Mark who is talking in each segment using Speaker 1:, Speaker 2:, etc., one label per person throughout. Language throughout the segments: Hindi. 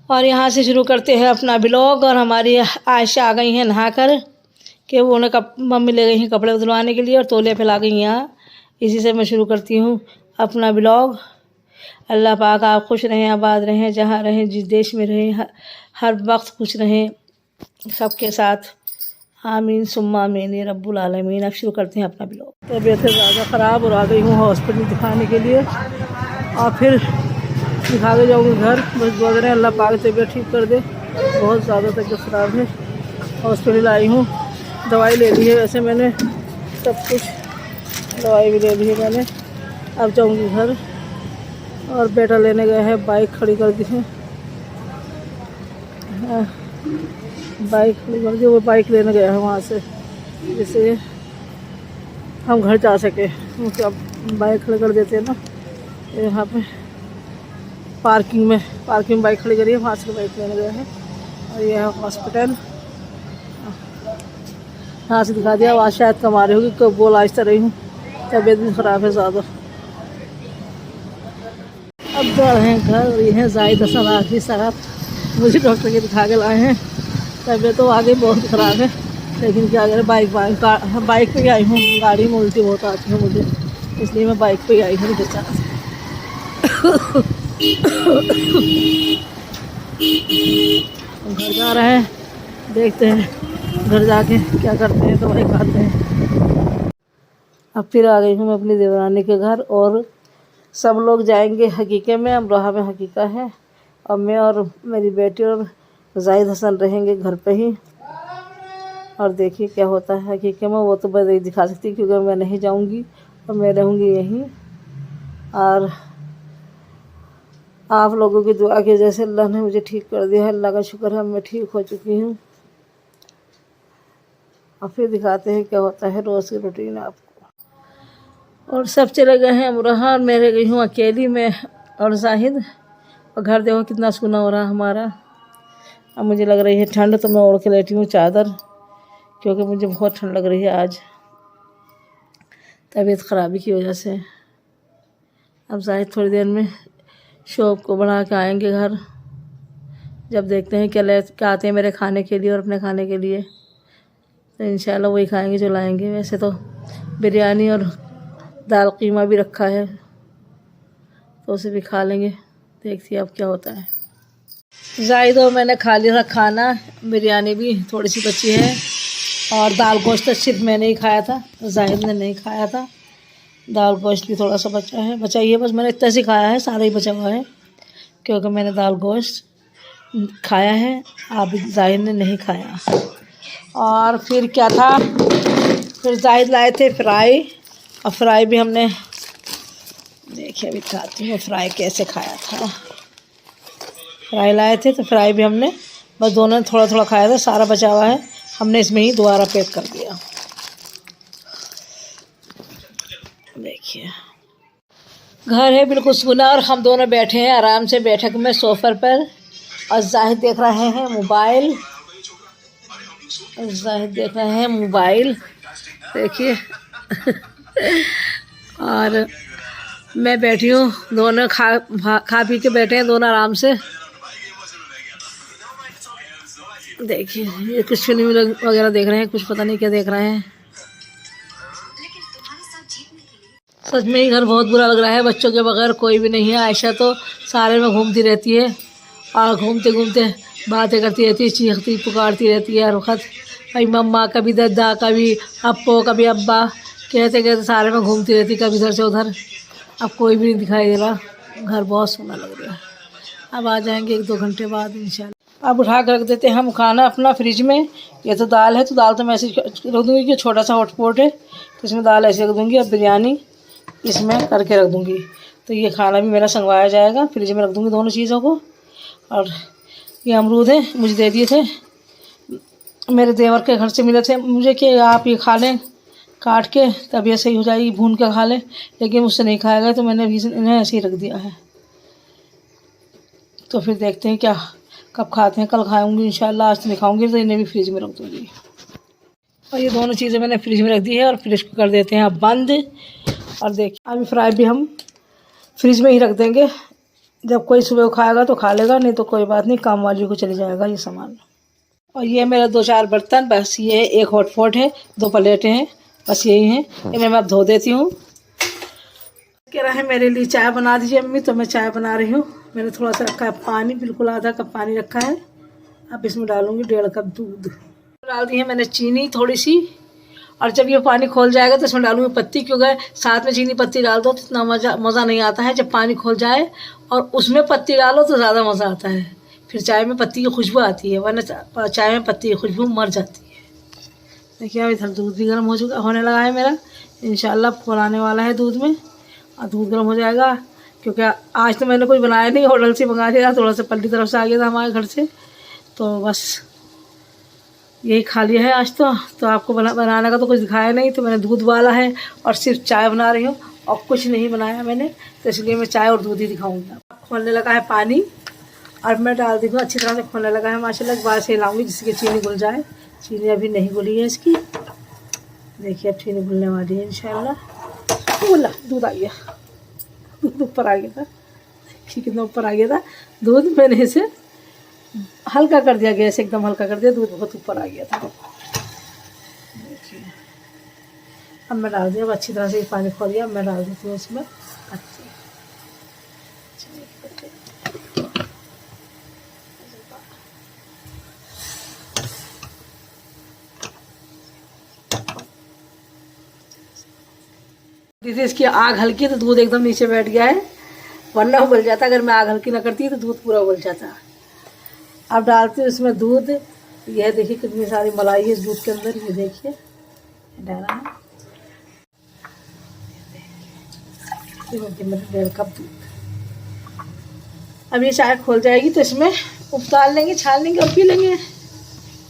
Speaker 1: और यहाँ से शुरू करते हैं अपना ब्लॉग। और हमारी आयशा आ गई हैं नहाकर कि वो उन्हें मम्मी ले गई हैं कपड़े बदलवाने के लिए और तौलिया फैला गई यहाँ। इसी से मैं शुरू करती हूँ अपना ब्लॉग। अल्लाह पाक आप खुश रहें, आबाद रहें, जहाँ रहें, जिस देश में रहें, हर वक्त खुश रहें सबके साथ। आमीन सुम्मा आमीन या रब्बुल आलमीन। अब शुरू करते हैं अपना ब्लॉग। तबीयत ज़्यादा ख़राब और आ गई हूँ हॉस्पिटल दिखाने के लिए और फिर दिखा के जाऊँगी घर। बस दुआ करें अल्लाह पाक तबीयत ठीक कर दे। बहुत ज़्यादा तबीयत ख़राब है। हॉस्पिटल आई हूँ, दवाई ले ली है वैसे मैंने, सब कुछ दवाई भी ले ली है मैंने। अब जाऊँगी घर। और बेटा लेने गए हैं, बाइक खड़ी कर दी है, बाइक खड़ी कर दी। वो बाइक लेने गया है वहाँ से जिससे हम घर जा सके, क्योंकि अब बाइक खड़ी कर देते हैं ना यहाँ पे पार्किंग में बाइक खड़ी करी है, वहाँ से बाइक लेने गया है। और यह है हॉस्पिटल, यहाँ से दिखा दिया। वहाँ शायद कमा रही होगी, कब बोल आहिस्ता रही हूँ, तबीयत भी ख़राब है ज़्यादा। अब जा रहे हैं घर। ये है जाहिद हसन आखिरी साहब, मुझे डॉक्टर के दिखा के लाए हैं। तबीयत तो आगे बहुत ख़राब है, लेकिन क्या करें, बाइक पे ही आई हूँ। गाड़ी में उल्टी बहुत आती है मुझे, इसलिए मैं बाइक पे ही आई हूँ बेचारा। घर जा रहे हैं, देखते हैं घर जाके क्या करते हैं, दवाई खाते हैं। अब फिर आ गई हूँ मैं अपनी देवरानी के घर और सब लोग जाएंगे हकीक़े में। अमरोहा में हकीक़ा है और मैं और मेरी बेटी और जाहिद हसन रहेंगे घर पे ही। और देखिए क्या होता है हकीक़े में, वो तो मैं दिखा सकती क्योंकि मैं नहीं जाऊंगी और मैं रहूँगी यहीं। और आप लोगों की दुआ की वजह से अल्लाह ने मुझे ठीक कर दिया है, अल्लाह का शुक्र है, मैं ठीक हो चुकी हूँ। और फिर दिखाते हैं क्या होता है रोज़ की रूटीन आपको। और सब चले गए हैं अमरोहा, मैं रह गई हूँ अकेली में और जाहिद। और घर देखो कितना सुना हो रहा हमारा। अब मुझे लग रही है ठंड, तो मैं ओढ़ के लेटी हूँ चादर, क्योंकि मुझे बहुत ठंड लग रही है आज तबीयत ख़राबी की वजह से। अब जाहिद थोड़ी देर में शॉप को बढ़ा के आएंगे घर, जब देखते हैं क्या आते हैं मेरे खाने के लिए और अपने खाने के लिए, तो इंशाल्लाह वही खाएंगे जो लाएंगे। वैसे तो बिरयानी और दाल कीमा भी रखा है, तो उसे भी खा लेंगे। देखिए अब क्या होता है। जाहिद और मैंने खा लिया था खाना, बिरयानी भी थोड़ी सी बची है और दाल गोश्त सिर्फ मैंने ही खाया था, जाहिद ने नहीं खाया था। दाल गोश्त भी थोड़ा सा बचा ही है, बस मैंने इतना सी खाया है, सारा ही बचा हुआ है क्योंकि मैंने दाल गोश्त खाया है, आप जाहिद ने नहीं खाया। और फिर क्या था, फिर जाहिद लाए थे फ्राई, और फ्राई भी हमने, देखिए अभी खाती हूँ फ्राई कैसे खाया था। फ्राई लाए थे तो फ्राई भी हमने बस दोनों ने थोड़ा थोड़ा खाया था, सारा बचा हुआ है, हमने इसमें ही दोबारा पैक कर दिया। देखिए घर है बिल्कुल सुना और हम दोनों बैठे हैं आराम से बैठक में सोफर पर। और जाहिद देख रहे हैं मोबाइल, देखिए। और मैं बैठी हूँ, दोनों खा पी के बैठे हैं दोनों आराम से। देखिए ये कुछ फिल्म वगैरह देख रहे हैं, कुछ पता नहीं क्या देख रहे हैं। सच में ही घर बहुत बुरा लग रहा है, बच्चों के बगैर कोई भी नहीं है। आयशा तो सारे में घूमती रहती है और घूमते घूमते बातें करती रहती है, चीखती पुकारती रहती है हर वक्त, कभी मम्मा, कभी दादा, कभी अप्पो, कभी अब्बा, कहते कहते सारे में घूमती रहती, कभी इधर से उधर। अब कोई भी नहीं दिखाई दे रहा, घर बहुत सोना लग रहा है। अब आ जाएंगे 1-2 घंटे बाद इंशाल्लाह। अब उठा कर रख देते हैं हम खाना अपना फ्रिज में। ये तो दाल है, तो दाल तो मैं ऐसे रख दूँगी कि छोटा सा हॉटपॉट है, तो इसमें दाल ऐसे रख दूँगी। अब बिरयानी इसमें करके रख दूँगी, तो ये खाना भी मेरा संगवाया जाएगा। फ्रिज में रख दूँगी दोनों चीज़ों को। और ये अमरूद है, मुझे दे दिए थे, मेरे देवर के घर से मिले थे मुझे कि आप ये खा लें काट के, तबीयत सही हो जाएगी, भून के खा लें, लेकिन मुझसे नहीं खाया गया, तो मैंने भी इन्हें ऐसे ही रख दिया है। तो फिर देखते हैं क्या कब खाते हैं, कल खाऊंगी इंशाल्लाह, आज तो नहीं खाऊंगी, तो इन्हें भी फ्रिज में रख दूँगी। और ये दोनों चीज़ें मैंने फ्रिज में रख दी है और फ्रिज को कर देते हैं अब बंद। और देखिए अभी फ्राई भी हम फ्रिज में ही रख देंगे, जब कोई सुबह खाएगा तो खा लेगा, नहीं तो कोई बात नहीं, काम वाली को चले जाएगा ये सामान। और ये मेरा 2-4 बर्तन, बस ये एक हॉटपॉट है, 2 प्लेटें हैं, बस यही हैं। इन्हें मैं अब धो देती हूँ। कह रहा है मेरे लिए चाय बना दीजिए मम्मी, तो मैं चाय बना रही हूँ। मैंने थोड़ा सा रखा है पानी, बिल्कुल आधा कप पानी रखा है। अब इसमें डालूँगी 1.5 कप दूध। डाल दी है मैंने चीनी थोड़ी सी, और जब ये पानी खोल जाएगा तो इसमें डालूंगी पत्ती, क्योंकि साथ में चीनी पत्ती डाल दो तो इतना मज़ा नहीं आता है। जब पानी खोल जाए और उसमें पत्ती डालो तो ज़्यादा मज़ा आता है, फिर चाय में पत्ती की खुशबू आती है, वरना चाय में पत्ती की खुशबू मर जाती है। देखिए अब इधर दूध भी गर्म होने लगा है मेरा, इंशाल्लाह फुलाने वाला है दूध में, और दूध गर्म हो जाएगा। क्योंकि आज तो मैंने कुछ बनाया नहीं, होटल से मंगा लिया, थोड़ा सा पल्ली तरफ से आ गया था हमारे घर से, तो बस यही खा लिया है आज। तो आपको बनाने का तो कुछ दिखाया नहीं, तो मैंने दूध वाला है और सिर्फ चाय बना रही हूँ, और कुछ नहीं बनाया मैंने, तो इसलिए मैं चाय और दूध ही दिखाऊंगी। खोलने लगा है पानी, और मैं डाल दी हूँ, अच्छी तरह से खोलने लगा है माशाल्लाह। बाहर से हिलाऊंगी जिसकी चीनी घुल जाए। चीनी अभी नहीं घुली है इसकी, देखिए अब चीनी घुलने वाली है इंशाल्लाह। बोला दूध आ गया, दूध ऊपर आ गया था, कितना ऊपर आ गया था दूध। मैंने इसे हल्का कर दिया, गैस एकदम हल्का कर दिया, दूध बहुत ऊपर आ गया था। देखिए अब मैं डाल दिया, अब अच्छी तरह से पानी खोल दिया। अब मैं डाल देती हूँ इसमें पत्ती। दीदी इसकी आग हल्की तो दूध एकदम नीचे बैठ गया है, वरना उबल जाता। अगर मैं आग हल्की ना करती तो दूध पूरा उबल जाता। अब डालती हूँ इसमें दूध। यह देखिए कितनी सारी मलाई है इस दूध के अंदर, ये देखिए डाला है 1.5 कप दूध। अब ये चाय खोल जाएगी तो इसमें उतार लेंगे, छान लेंगे और पी लेंगे।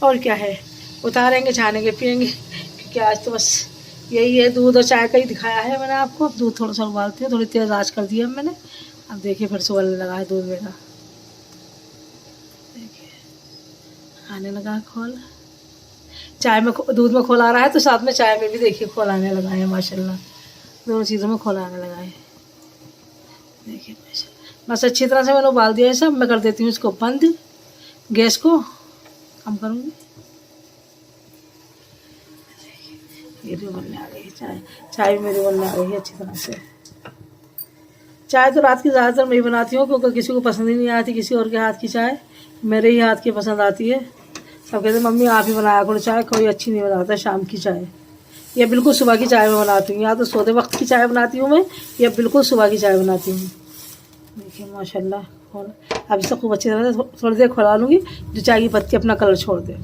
Speaker 1: और क्या है, उतारेंगे, छानेंगे, पियेंगे, क्योंकि आज तो बस यही है, दूध और चाय का ही दिखाया है मैंने आपको। अब दूध थोड़ा सा उबालती है, थोड़ी तेज़ आँच कर दिया मैंने। अब देखिए फिर से उबलने लगा है दूध मेरा, देखिए आने लगा है खोल। चाय में दूध में खोल आ रहा है, तो साथ में चाय में भी देखिए खोल आने लगा है माशाल्लाह। दोनों चीज़ों में खोल आने लगा है, देखिए माशाल्लाह। बस अच्छी तरह से मैंने उबाल दिया है सब। मैं कर देती हूँ इसको बंद, गैस को कम करूँगी। ये भी बनने आ गई है चाय भी मेरी बनने आ गई है अच्छी तरह से। चाय तो रात की ज़्यादातर मैं ही बनाती हूँ, क्योंकि किसी को पसंद ही नहीं आती किसी और के हाथ की चाय, मेरे ही हाथ की पसंद आती है। सब कहते हैं मम्मी आप ही बनाया करो चाय, कोई अच्छी नहीं बनाता शाम की चाय। या बिल्कुल सुबह की चाय मैं बनाती हूँ, या तो सोते वक्त की चाय बनाती हूँ मैं, या बिल्कुल सुबह की चाय बनाती हूँ। देखिए माशाल्लाह। और अब इसे खूब अच्छी तरह से थोड़ी देर खुला लूँगी, जो चाय की पत्ती अपना कलर छोड़ दे।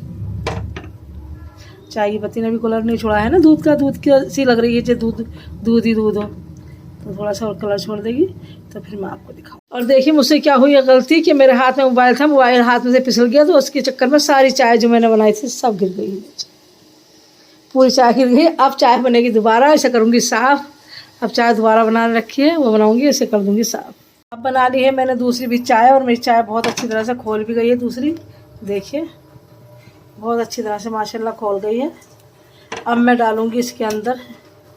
Speaker 1: चाय की पत्ती ने भी कलर नहीं छोड़ा है ना दूध का, दूध की सी लग रही है जो दूध ही दूध हो, तो थोड़ा सा और कलर छोड़ देगी, तो फिर मैं आपको दिखाऊँ। और देखिए मुझसे क्या हुई गलती कि मेरे हाथ में मोबाइल था, मोबाइल हाथ में से फिसल गया, तो उसके चक्कर में सारी चाय जो मैंने बनाई थी सब गिर गई, पूरी चाय गिर गई। अब चाय बनेगी दोबारा, इसे करूँगी साफ़। अब चाय दोबारा बनाने रखी है, वो बनाऊँगी, इसे कर दूँगी साफ़। अब बना ली है मैंने दूसरी भी चाय, और मेरी चाय बहुत अच्छी तरह से खोल भी गई है दूसरी, देखिए बहुत अच्छी तरह से माशाल्लाह खोल गई है। अब मैं डालूँगी इसके अंदर,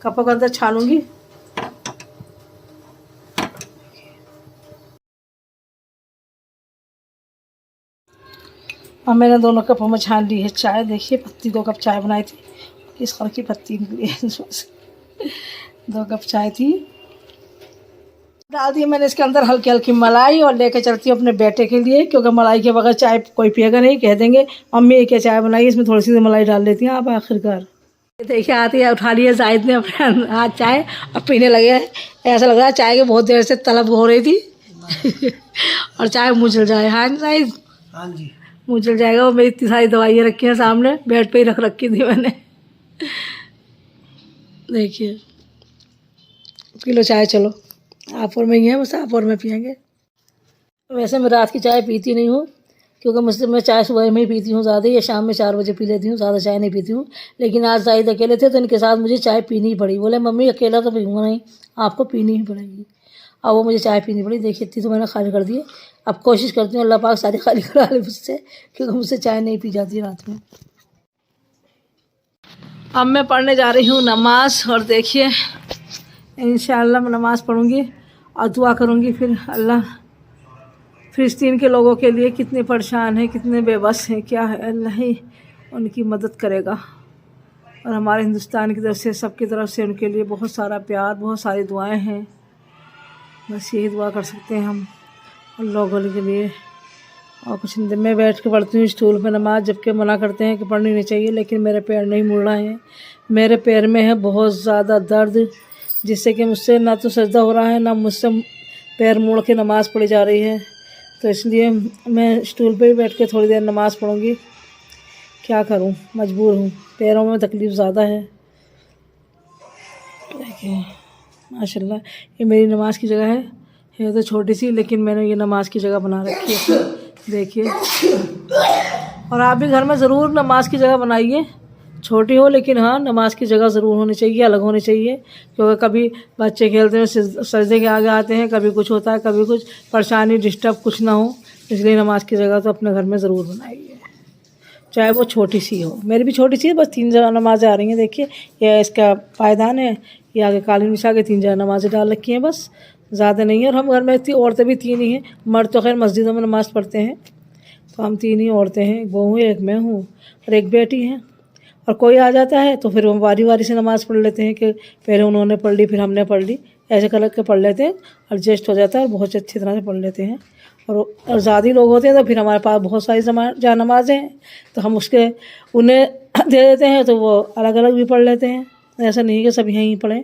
Speaker 1: कपों के अंदर छानूँगी। अब मैंने दोनों कपों में छान ली है चाय। देखिए पत्ती 2 कप चाय बनाई थी, किस कलर की पत्ती निकली है इसमें से। 2 कप चाय थी, डाल दी मैंने इसके अंदर हल्की हल्की मलाई, और लेके चलती हूँ अपने बेटे के लिए, क्योंकि मलाई के बगैर चाय कोई पिएगा नहीं। कह देंगे मम्मी ये क्या चाय बनाई, इसमें थोड़ी सी मलाई डाल देती हैं आप आखिरकार। देखिए आती है, उठा लिया जाहिद ने अपने हाथ चाय, और पीने लगे हैं। ऐसा लग रहा है चाय के बहुत देर से तलब हो रही थी और चाय मुँह जल जाए। हाँ जाहिद, हाँ जी मुँह जल जाएगा। वो मेरी इतनी सारी दवाइयाँ रखी हैं सामने, बेड पे ही रख रखी थी मैंने। देखिए पी लो चाय, चलो आप और मैं ही हैं, बस आप और मैं पियेंगे। वैसे मैं रात की चाय पीती नहीं हूँ, क्योंकि मुझसे मैं चाय सुबह में ही पीती हूँ ज़्यादा, या शाम में 4 बजे पी लेती हूँ, ज़्यादा चाय नहीं पीती हूँ। लेकिन आज जाहिद अकेले थे तो इनके साथ मुझे चाय पीनी ही पड़ी। बोले मम्मी अकेला तो पीऊँगा नहीं, आपको पीनी ही पड़ेगी। अब वो मुझे चाय पीनी पड़ी। देखिए इतनी तो मैंने खाली कर दी। अब कोशिश करती हूँ अल्लाह पाक सारी खाली करा ले मुझसे, क्योंकि मुझसे चाय नहीं पी जाती रात में। अब मैं पढ़ने जा रही हूँ नमाज, और देखिए इंशाअल्लाह मैं नमाज़ पढ़ूँगी और दुआ करूँगी, फिर अल्लाह फ़िलिस्तीन के लोगों के लिए कितने परेशान हैं, कितने बेबस हैं, क्या है, अल्लाह ही उनकी मदद करेगा। और हमारे हिंदुस्तान की तरफ से, सबकी तरफ से उनके लिए बहुत सारा प्यार, बहुत सारी दुआएं हैं। बस यही दुआ कर सकते हैं हम उन लोगों के लिए। और कुछ नहीं। मैं बैठ के पढ़ती हूँ स्टूल पे नमाज़, जबकि मना करते हैं कि पढ़नी नहीं चाहिए, लेकिन मेरे पैर नहीं मुड़ रहे हैं। मेरे पैर में है बहुत ज़्यादा दर्द, जिससे कि मुझसे ना तो सजदा हो रहा है, ना मुझसे पैर मोड़ के नमाज़ पढ़ी जा रही है। तो इसलिए मैं स्टूल पे भी बैठ के थोड़ी देर नमाज़ पढ़ूँगी। क्या करूँ, मजबूर हूँ, पैरों में तकलीफ़ ज़्यादा है। देखिए माशाल्लाह, ये मेरी नमाज़ की जगह है तो छोटी सी, लेकिन मैंने ये नमाज़ की जगह बना रखी है, देखिए। और आप भी घर में ज़रूर नमाज़ की जगह बनाइए, छोटी हो लेकिन हाँ, नमाज़ की जगह ज़रूर होनी चाहिए, अलग होनी चाहिए। क्योंकि कभी बच्चे खेलते हैं सजदे के आगे आते हैं, कभी कुछ होता है, कभी कुछ परेशानी, डिस्टर्ब कुछ ना हो। इसलिए नमाज़ की जगह तो अपने घर में ज़रूर बनाइए, चाहे वो छोटी सी हो। मेरी भी छोटी सी है, बस 3 जगह नमाज़ें आ रही हैं। देखिए यह इसका पायदान है, ये आगे कालीन बिछा के 3 जगह नमाज़ें डाल रखी हैं, बस ज़्यादा नहीं है। और हम घर में इतनी औरतें भी 3 ही हैं, मर्द तो खैर मस्जिदों में नमाज़ पढ़ते हैं, तो हम 3 ही औरतें हैं, एक बहू है, एक मैं हूँ और एक बेटी है। और कोई आ जाता है तो फिर हम वारी वारी से नमाज़ पढ़ लेते हैं कि पहले उन्होंने पढ़ ली फिर हमने पढ़ ली, ऐसे कर के पढ़ लेते हैं, एडजस्ट हो जाता है और बहुत अच्छी तरह से पढ़ लेते हैं। और ज़्यादा लोग होते हैं तो फिर हमारे पास बहुत सारी जा नमाज़ें हैं, तो हम उन्हें दे देते हैं, तो वो अलग अलग भी पढ़ लेते हैं। ऐसा नहीं कि सब यहीं पढ़ें,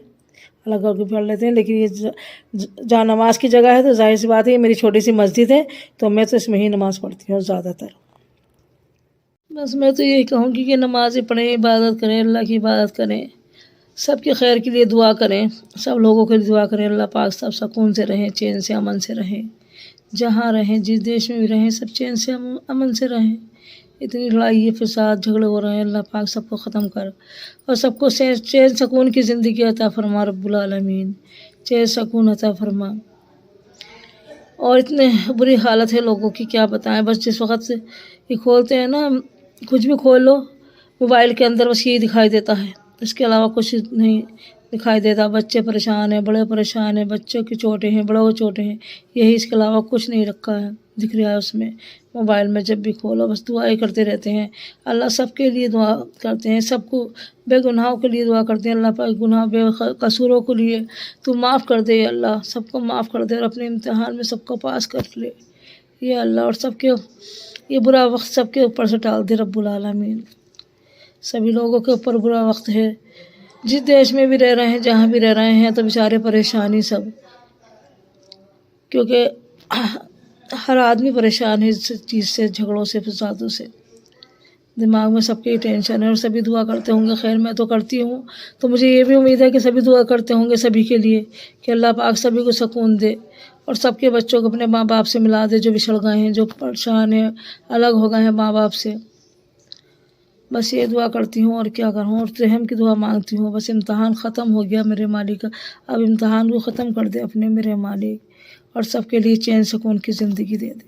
Speaker 1: अलग अलग भी पढ़ लेते हैं। लेकिन ये जहाँ नमाज की जगह है तो जाहिर सी बात है, मेरी छोटी सी मस्जिद है, तो मैं तो इसमें ही नमाज़ पढ़ती हूँ ज़्यादातर। बस मैं तो यही कहूँगी कि नमाज़ें पढ़ें, इबादत करें, अल्लाह की इबादत करें, सबके खैर के लिए दुआ करें, सब लोगों के लिए दुआ करें। अल्लाह पाक सब सुकून से रहें, चैन से अमन से रहें, जहाँ रहें, जिस देश में भी रहें, सब चैन से अमन से रहें। इतनी लड़ाई फसाद झगड़े हो रहे हैं, अल्लाह पाक सबको ख़त्म कर और सबको चैन सुकून की ज़िंदगी अता फरमा रब्बुल आलमीन, चैन सुकून अता फरमा। और इतने बुरी हालत है लोगों की, क्या बताएं। बस जिस वक्त से ये खोलते हैं ना, कुछ भी खोल लो मोबाइल के अंदर, बस यही दिखाई देता है, इसके अलावा कुछ नहीं दिखाई देता। बच्चे परेशान हैं, बड़े परेशान हैं, बच्चों की चोटें हैं, बड़ों की चोटें हैं, यही, इसके अलावा कुछ नहीं रखा है, दिख रहा है उसमें मोबाइल में। जब भी खोलो बस दुआएं करते रहते हैं। अल्लाह सबके लिए दुआ करते हैं, सबको बेगुनाहों के लिए दुआ करते हैं। अल्लाह पाक गुनाह बेकसूरों के लिए तू माफ़ कर दे अल्लाह, सबको माफ़ कर दे और अपने इम्तिहान में सबको पास कर ले ये अल्लाह। और सबके ये बुरा वक्त सबके ऊपर से टाल दे रब्बुल आलमीन। सभी लोगों के ऊपर बुरा वक्त है, जिस देश में भी रह रहे हैं, जहाँ भी रह रहे हैं, तो बेचारे परेशानी सब, क्योंकि हर आदमी परेशान है इस चीज़ से, झगड़ों से, फसादों से, दिमाग में सबकी टेंशन है। और सभी दुआ करते होंगे, खैर मैं तो करती हूँ, तो मुझे ये भी उम्मीद है कि सभी दुआ करते होंगे सभी के लिए कि अल्लाह पाक सभी को सुकून दे और सबके बच्चों को अपने माँ बाप से मिला दे, जो बिछड़ गए हैं, जो परेशान हैं, अलग हो गए हैं माँ बाप से। बस ये दुआ करती हूँ और क्या करूँ, और रहम की दुआ मांगती हूँ। बस इम्तहान ख़त्म हो गया मेरे मालिक, अब इम्तहान को ख़त्म कर दे अपने मेरे मालिक, और सबके लिए चैन सुकून की ज़िंदगी दे दे,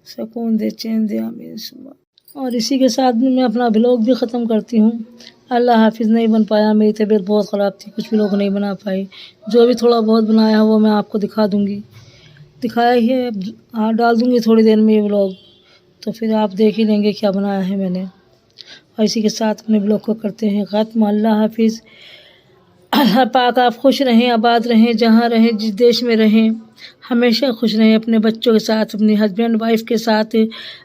Speaker 1: सुकून दे, चैन दे, आमीन सुबह। और इसी के साथ में मैं अपना ब्लॉग भी ख़त्म करती हूँ। अल्लाह हाफिज़। नहीं बन पाया, मेरी तबीयत बहुत ख़राब थी, कुछ भी लोग नहीं बना पाए, जो भी थोड़ा बहुत बनाया है वो मैं आपको दिखा दूँगी, दिखाया ही है, हाँ डाल दूँगी थोड़ी देर में ये ब्लॉग, तो फिर आप देख ही लेंगे क्या बनाया है मैंने। और इसी के साथ अपने ब्लॉग को करते हैं ख़त्म। अल्लाह हाफिज़। अल्लाह पाक आप खुश रहें, आबाद रहें, जहाँ रहें, जिस देश में रहें, हमेशा खुश रहें, अपने बच्चों के साथ, अपने हस्बैंड वाइफ के साथ,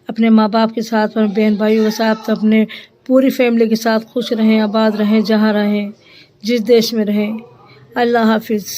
Speaker 1: अपने माँ बाप के साथ, अपने बहन भाइयों के साथ, अपने पूरी फैमिली के साथ खुश रहें, आबाद रहें, जहाँ रहें, जिस देश में रहें। अल्लाह हाफिज़।